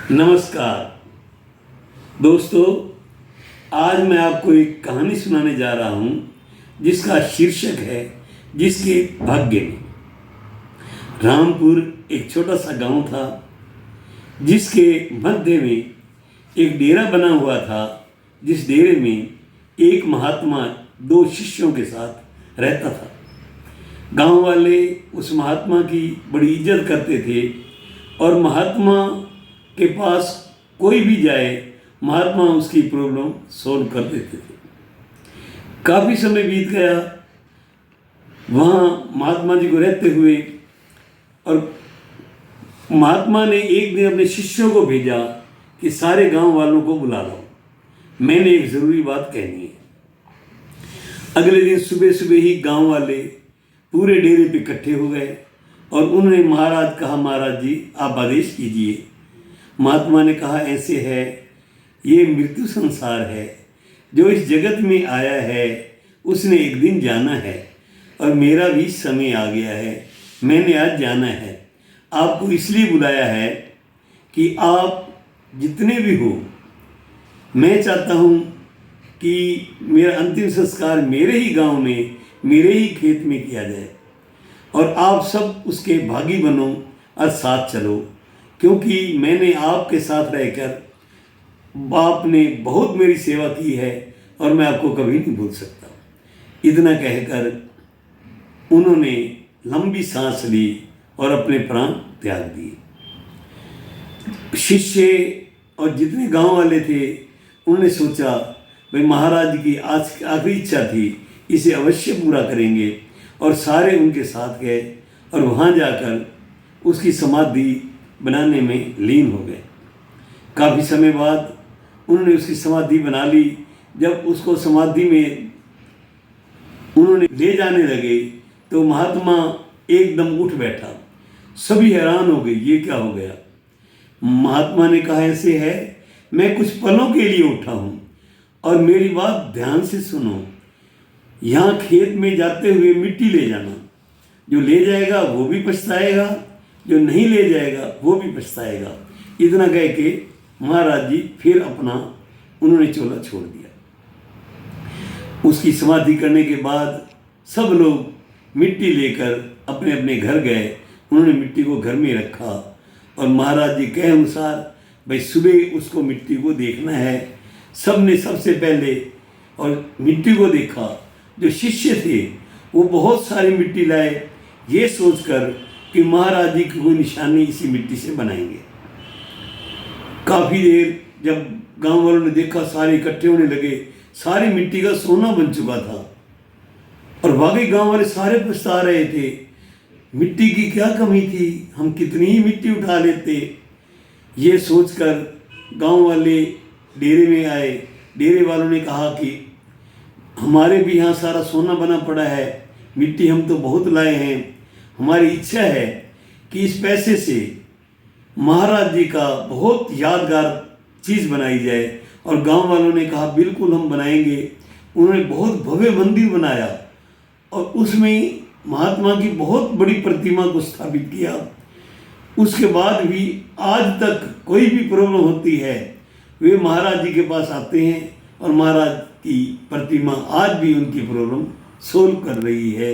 नमस्कार दोस्तों, आज मैं आपको एक कहानी सुनाने जा रहा हूँ जिसका शीर्षक है जिसके भाग्य में। रामपुर एक छोटा सा गांव था जिसके मध्य में एक डेरा बना हुआ था। जिस डेरे में एक महात्मा दो शिष्यों के साथ रहता था। गांव वाले उस महात्मा की बड़ी इज्जत करते थे और महात्मा के पास कोई भी जाए, महात्मा उसकी प्रॉब्लम सॉल्व कर देते थे। काफ़ी समय बीत गया वहाँ महात्मा जी को रहते हुए, और महात्मा ने एक दिन अपने शिष्यों को भेजा कि सारे गांव वालों को बुला लो, मैंने एक ज़रूरी बात कहनी है। अगले दिन सुबह सुबह ही गांव वाले पूरे डेरे पे इकट्ठे हो गए और उन्होंने महाराज कहा, महाराज जी आप आदेश कीजिए। महात्मा ने कहा, ऐसे है, ये मृत्यु संसार है, जो इस जगत में आया है उसने एक दिन जाना है और मेरा भी समय आ गया है, मैंने आज जाना है। आपको इसलिए बुलाया है कि आप जितने भी हो, मैं चाहता हूँ कि मेरा अंतिम संस्कार मेरे ही गांव में, मेरे ही खेत में किया जाए और आप सब उसके भागी बनो और साथ चलो, क्योंकि मैंने आपके साथ रहकर आपने बहुत मेरी सेवा की है और मैं आपको कभी नहीं भूल सकता। इतना कहकर उन्होंने लंबी सांस ली और अपने प्राण त्याग दिए। शिष्य और जितने गांव वाले थे उन्होंने सोचा, भाई महाराज की आज आखिरी इच्छा थी, इसे अवश्य पूरा करेंगे, और सारे उनके साथ गए और वहाँ जाकर उसकी समाधि बनाने में लीन हो गए। काफ़ी समय बाद उन्होंने उसकी समाधि बना ली। जब उसको समाधि में उन्होंने ले जाने लगे तो महात्मा एकदम उठ बैठा। सभी हैरान हो गए, ये क्या हो गया। महात्मा ने कहा, ऐसे है, मैं कुछ पलों के लिए उठा हूँ और मेरी बात ध्यान से सुनो। यहाँ खेत में जाते हुए मिट्टी ले जाना, जो ले जाएगा वो भी पछताएगा, जो नहीं ले जाएगा वो भी पछताएगा। इतना कह के महाराज जी फिर अपना उन्होंने चोला छोड़ दिया। उसकी समाधि करने के बाद सब लोग मिट्टी लेकर अपने अपने घर गए। उन्होंने मिट्टी को घर में रखा और महाराज जी के अनुसार भाई सुबह उसको मिट्टी को देखना है। सब ने सबसे पहले और मिट्टी को देखा। जो शिष्य थे वो बहुत सारी मिट्टी लाए, ये सोचकर कि महाराज जी की कोई निशानी इसी मिट्टी से बनाएंगे। काफ़ी देर जब गांव वालों ने देखा, सारे इकट्ठे होने लगे, सारी मिट्टी का सोना बन चुका था और वाकई गांव वाले सारे पछता रहे थे। मिट्टी की क्या कमी थी, हम कितनी ही मिट्टी उठा लेते। ये सोचकर गांव वाले डेरे में आए। डेरे वालों ने कहा कि हमारे भी यहाँ सारा सोना बना पड़ा है, मिट्टी हम तो बहुत लाए हैं, हमारी इच्छा है कि इस पैसे से महाराज जी का बहुत यादगार चीज़ बनाई जाए। और गांव वालों ने कहा, बिल्कुल हम बनाएंगे। उन्होंने बहुत भव्य मंदिर बनाया और उसमें महात्मा की बहुत बड़ी प्रतिमा को स्थापित किया। उसके बाद भी आज तक कोई भी प्रॉब्लम होती है, वे महाराज जी के पास आते हैं और महाराज की प्रतिमा आज भी उनकी प्रॉब्लम सोल्व कर रही है।